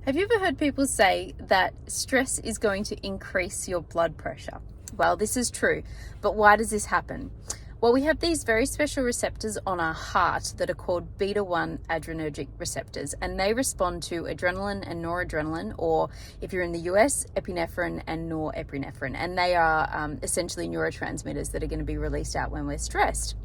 Have you ever heard people say that stress is going to increase your blood pressure? Well, this is true, but why does this happen? Well, we have these very special receptors on our heart that are called beta-1 adrenergic receptors, and they respond to adrenaline and noradrenaline, or if you're in the US, epinephrine and norepinephrine, and they are essentially neurotransmitters that are going to be released out when we're stressed.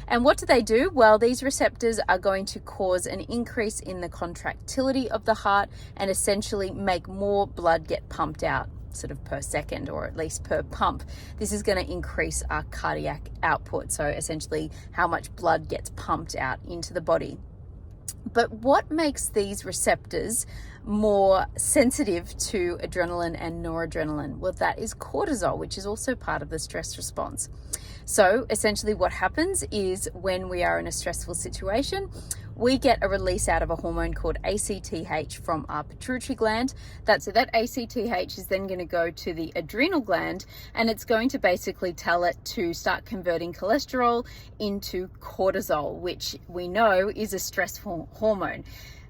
And what do? Well, these receptors are going to cause an increase in the contractility of the heart and essentially make more blood get pumped out sort of per second, or at least per pump. This is going to increase our cardiac output, so essentially how much blood gets pumped out into the body. But what makes these receptors more sensitive to adrenaline and noradrenaline? Well, that is cortisol, which is also part of the stress response. So essentially what happens is when we are in a stressful situation, we get a release out of a hormone called ACTH from our pituitary gland. That ACTH is then going to go to the adrenal gland, and it's going to basically tell it to start converting cholesterol into cortisol, which we know is a stress hormone.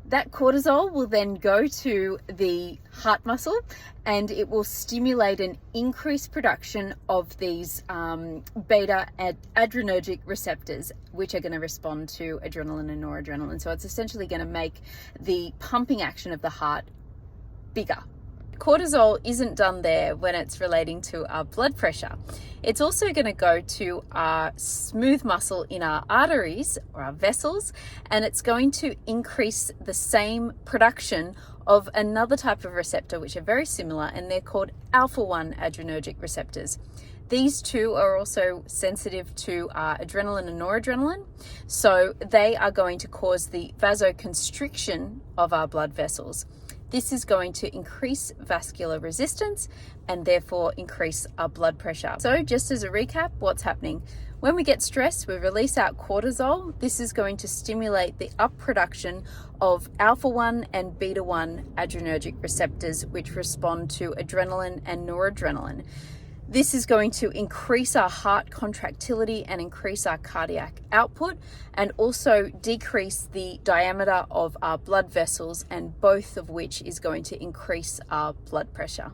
That cortisol will then go to the heart muscle, and it will stimulate an increased production of these beta adrenergic receptors, which are going to respond to adrenaline and noradrenaline. So it's essentially going to make the pumping action of the heart bigger. Cortisol isn't done there when it's relating to our blood pressure. It's also going to go to our smooth muscle in our arteries or our vessels, and it's going to increase the same production of another type of receptor, which are very similar, and they're called alpha-1 adrenergic receptors. These two are also sensitive to adrenaline and noradrenaline, so they are going to cause the vasoconstriction of our blood vessels. This is going to increase vascular resistance and therefore increase our blood pressure. So just as a recap, what's happening? When we get stressed, we release out cortisol. This is going to stimulate the upproduction of alpha-1 and beta-1 adrenergic receptors, which respond to adrenaline and noradrenaline. This is going to increase our heart contractility and increase our cardiac output, and also decrease the diameter of our blood vessels, and both of which is going to increase our blood pressure.